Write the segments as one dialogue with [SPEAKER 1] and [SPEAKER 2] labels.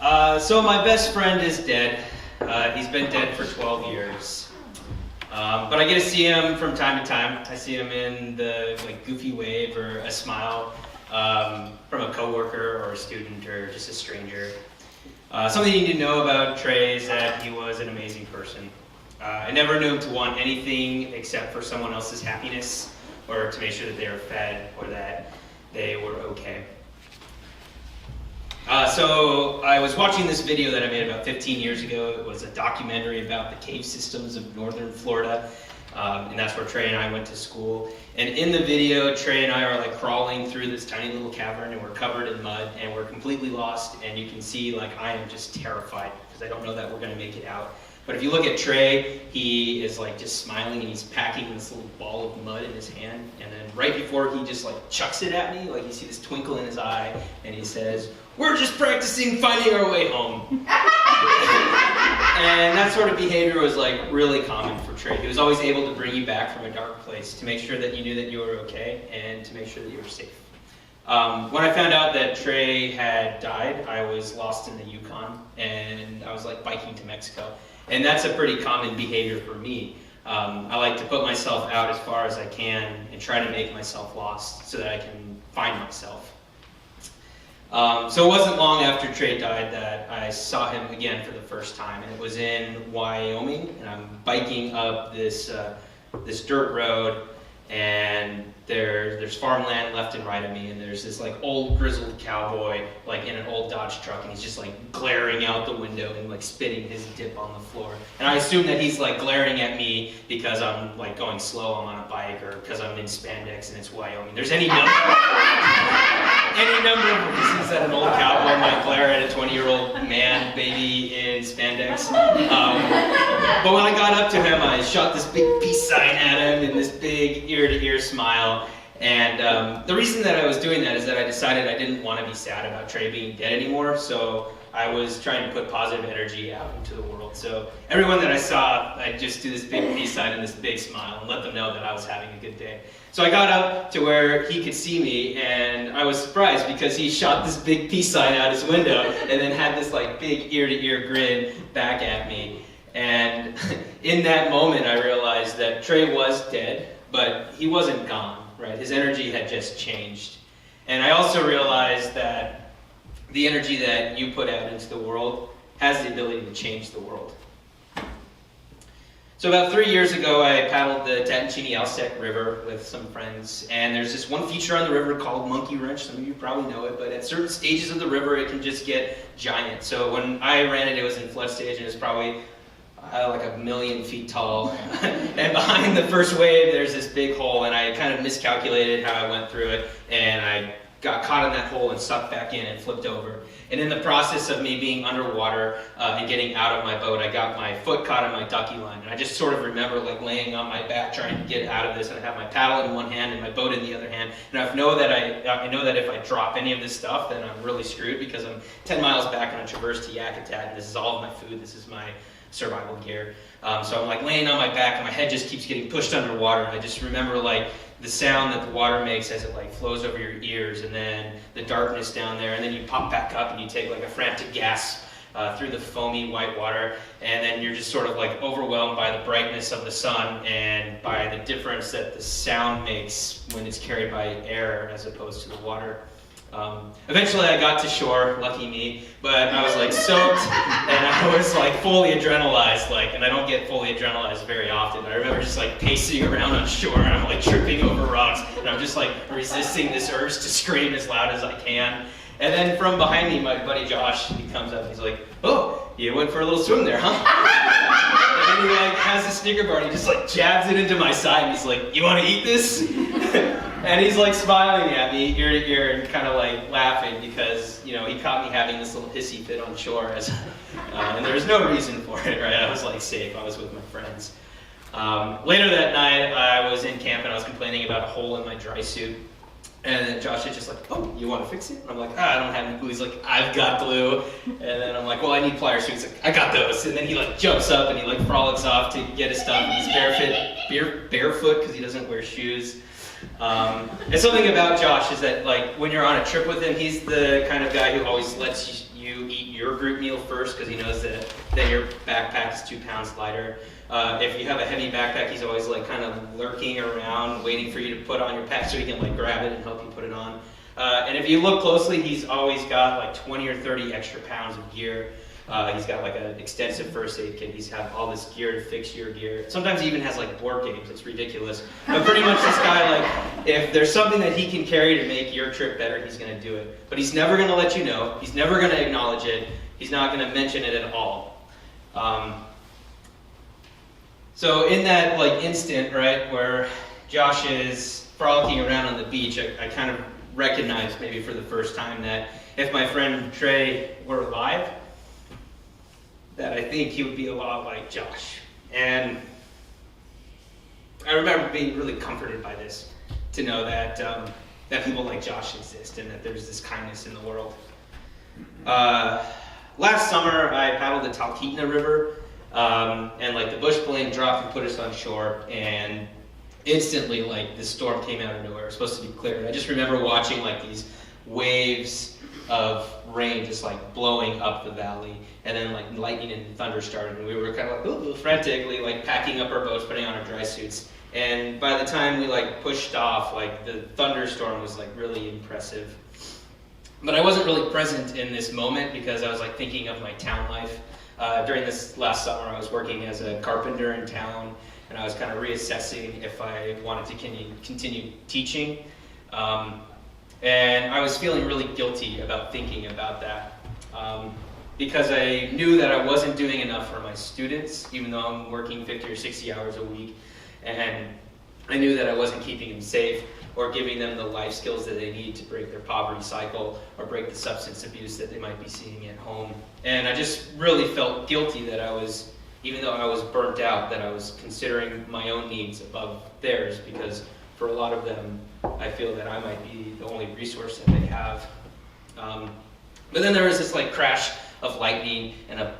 [SPEAKER 1] So my best friend is dead. He's been dead for 12 years. But I get to see him from time to time. I see him in the goofy wave or a smile from a coworker or a student or just a stranger. Something you need to know about Trey is that he was an amazing person. I never knew him to want anything except for someone else's happiness or to make sure that they were fed or that they were okay. So I was watching this video that I made about 15 years ago. It was a documentary about the cave systems of northern Florida, and that's where Trey and I went to school. And in the video, Trey and I are crawling through this tiny little cavern, and we're covered in mud, and we're completely lost. And you can see I am just terrified because I don't know that we're going to make it out. But if you look at Trey, he is just smiling, and he's packing this little ball of mud in his hand. And then right before he just chucks it at me, you see this twinkle in his eye, and he says, "We're just practicing finding our way home." And that sort of behavior was really common for Trey. He was always able to bring you back from a dark place, to make sure that you knew that you were okay, and to make sure that you were safe. When I found out that Trey had died, I was lost in the Yukon, and I was biking to Mexico. And that's a pretty common behavior for me. I like to put myself out as far as I can and try to make myself lost so that I can find myself. So it wasn't long after Trey died that I saw him again for the first time, and it was in Wyoming, and I'm biking up this dirt road, and there's farmland left and right of me, and there's this old grizzled cowboy in an old Dodge truck, and he's just glaring out the window and spitting his dip on the floor. And I assume that he's glaring at me because I'm going slow, I'm on a bike, or because I'm in spandex and it's Wyoming. There's any number of reasons that an old cowboy might glare at a 20-year-old man, baby in spandex. But when I got up to him, I shot this big peace sign at him and this big ear-to-ear smile. And the reason that I was doing that is that I decided I didn't want to be sad about Trey being dead anymore. So I was trying to put positive energy out into the world. So everyone that I saw, I'd just do this big peace sign and this big smile and let them know that I was having a good day. So I got up to where he could see me, and I was surprised because he shot this big peace sign out his window and then had this big ear-to-ear grin back at me. And in that moment, I realized that Trey was dead, but he wasn't gone, right? His energy had just changed. And I also realized that the energy that you put out into the world has the ability to change the world. So about 3 years ago, I paddled the Tattachini-Alsek River with some friends, and there's this one feature on the river called Monkey Wrench. Some of you probably know it, but at certain stages of the river, it can just get giant. So when I ran it, it was in flood stage, and it was probably a million feet tall. And behind the first wave, there's this big hole, and I kind of miscalculated how I went through it, and I got caught in that hole and sucked back in and flipped over. And in the process of me being underwater and getting out of my boat, I got my foot caught in my ducky line. And I just sort of remember laying on my back trying to get out of this, and I have my paddle in one hand and my boat in the other hand. And I know that if I drop any of this stuff, then I'm really screwed because I'm 10 miles back on a traverse to Yakutat, and this is all of my food, this is my survival gear. So I'm laying on my back, and my head just keeps getting pushed underwater, and I just remember the sound that the water makes as it flows over your ears, and then the darkness down there, and then you pop back up and you take a frantic gasp through the foamy white water, and then you're just sort of overwhelmed by the brightness of the sun and by the difference that the sound makes when it's carried by air as opposed to the water. Eventually I got to shore, lucky me, but I was soaked, and I was fully adrenalized, and I don't get fully adrenalized very often. I remember just pacing around on shore, and I'm tripping over rocks, and I'm just resisting this urge to scream as loud as I can. And then from behind me, my buddy Josh, he comes up, and he's like, "Oh, you went for a little swim there, huh?" And then he has a Snicker bar, and he just jabs it into my side, and he's like, "You want to eat this?" And he's smiling at me ear to ear and kind of laughing because, he caught me having this little hissy fit on shore and there was no reason for it, right? I was safe, I was with my friends. Later that night, I was in camp and I was complaining about a hole in my dry suit. And then Josh is just "Oh, you want to fix it?" And I'm I don't have any glue. He's "I've got glue." And then I'm well, I need pliers too. He's "I got those." And then he jumps up and he frolics off to get his stuff. And he's barefoot because he doesn't wear shoes. And something about Josh is that when you're on a trip with him, he's the kind of guy who always lets you you eat your group meal first because he knows that then your backpack is 2 pounds lighter. If you have a heavy backpack, he's always like kind of lurking around, waiting for you to put on your pack so he can like grab it and help you put it on. And if you look closely, he's always got like 20 or 30 extra pounds of gear. He's got like an extensive first aid kit. He's have all this gear to fix your gear. Sometimes he even has like board games. It's ridiculous. But pretty much this guy, like, if there's something that he can carry to make your trip better, he's going to do it. But he's never going to let you know. He's never going to acknowledge it. He's not going to mention it at all. So in that like instant, right, where Josh is frolicking around on the beach, I kind of recognized maybe for the first time that if my friend Trey were alive, that I think he would be a lot like Josh. And I remember being really comforted by this, to know that that people like Josh exist and that there's this kindness in the world. Last summer, I paddled the Talkeetna River, and like the bush plane dropped and put us on shore, and instantly like the storm came out of nowhere. It was supposed to be clear. I just remember watching like these waves of rain just like blowing up the valley, and then like lightning and thunder started, and we were kind of like ooh, frantically like packing up our boats, putting on our dry suits. And by the time we like pushed off, like the thunderstorm was like really impressive. But I wasn't really present in this moment because I was like thinking of my town life. During this last summer, I was working as a carpenter in town, and I was kind of reassessing if I wanted to continue teaching. And I was feeling really guilty about thinking about that, because I knew that I wasn't doing enough for my students, even though I'm working 50 or 60 hours a week, and I knew that I wasn't keeping them safe or giving them the life skills that they need to break their poverty cycle or break the substance abuse that they might be seeing at home. And I just really felt guilty that I was, even though I was burnt out, that I was considering my own needs above theirs, because for a lot of them, I feel that I might be the only resource that they have. But then there was this like crash of lightning and a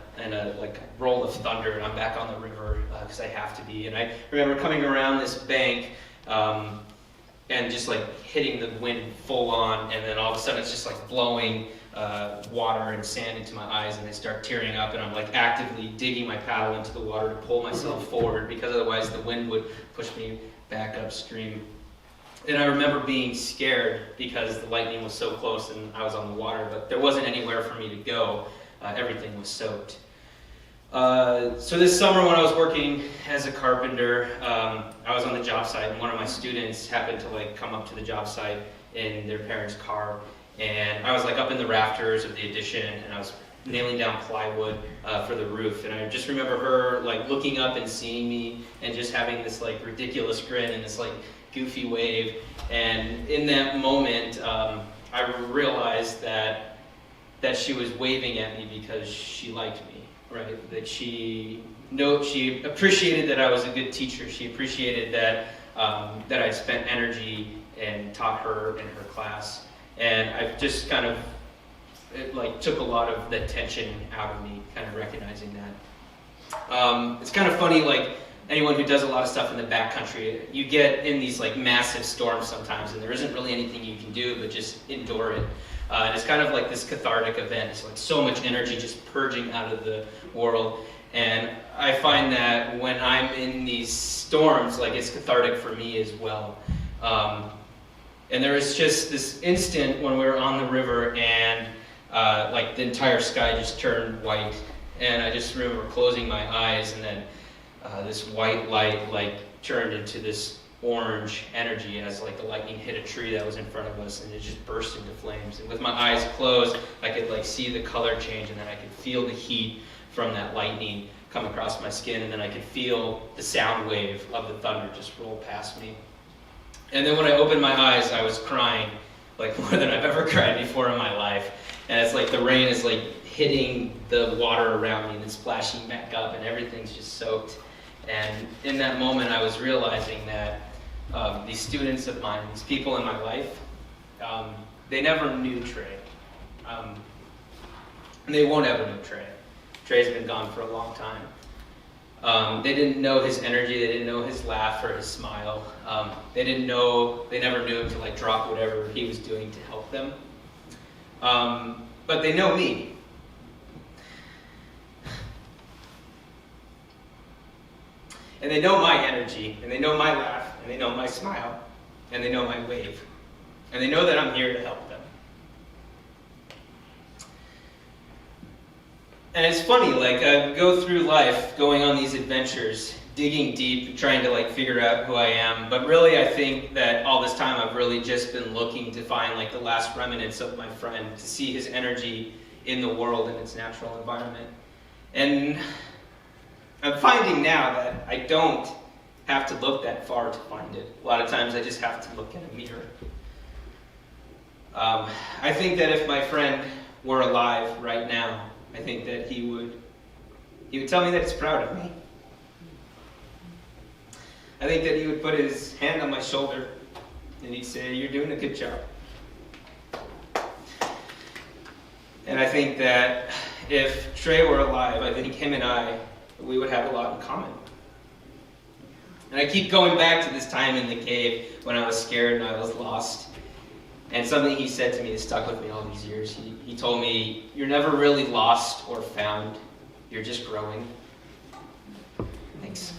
[SPEAKER 1] like roll of thunder, and I'm back on the river because I have to be. And I remember coming around this bank and just like hitting the wind full on, and then all of a sudden it's just like blowing water and sand into my eyes, and I start tearing up, and I'm like actively digging my paddle into the water to pull myself forward, because otherwise the wind would push me back upstream. And I remember being scared because the lightning was so close and I was on the water, but there wasn't anywhere for me to go. Everything was soaked. So this summer when I was working as a carpenter, I was on the job site, and one of my students happened to like come up to the job site in their parents' car, and I was like up in the rafters of the addition, and I was nailing down plywood for the roof, and I just remember her like looking up and seeing me and just having this like ridiculous grin and this like goofy wave. And in that moment, I realized that she was waving at me because she liked me, right? That she appreciated that I was a good teacher. She appreciated that that I'd spent energy and taught her in her class. And I just kind of, it like took a lot of the tension out of me, kind of recognizing that. It's kind of funny, like anyone who does a lot of stuff in the backcountry, you get in these like massive storms sometimes, and there isn't really anything you can do but just endure it. And it's kind of like this cathartic event. It's like so much energy just purging out of the world. And I find that when I'm in these storms, like it's cathartic for me as well. And there was just this instant when we were on the river, and like the entire sky just turned white. And I just remember closing my eyes, and then this white light like turned into this orange energy as like the lightning hit a tree that was in front of us, and it just burst into flames. And with my eyes closed, I could like see the color change, and then I could feel the heat from that lightning come across my skin, and then I could feel the sound wave of the thunder just roll past me. And then when I opened my eyes, I was crying like more than I've ever cried before in my life. And it's like the rain is like hitting the water around me and then splashing back up, and everything's just soaked. And in that moment, I was realizing that these students of mine, these people in my life, they never knew Trey. And they won't ever know Trey. Trey's been gone for a long time. They didn't know his energy. They didn't know his laugh or his smile. They never knew him to like drop whatever he was doing to help them. But they know me. And they know my energy, and they know my laugh, and they know my smile, and they know my wave. And they know that I'm here to help them. And it's funny, like, I go through life going on these adventures, digging deep, trying to, like, figure out who I am. But really, I think that all this time I've really just been looking to find, like, the last remnants of my friend, to see his energy in the world in its natural environment. And I'm finding now that I don't have to look that far to find it. A lot of times I just have to look in a mirror. I think that if my friend were alive right now, I think that he would tell me that he's proud of me. I think that he would put his hand on my shoulder and he'd say, "You're doing a good job." And I think that if Trey were alive, I think him and I, we would have a lot in common. And I keep going back to this time in the cave when I was scared and I was lost. And something he said to me that stuck with me all these years. He told me, "You're never really lost or found. You're just growing." Thanks.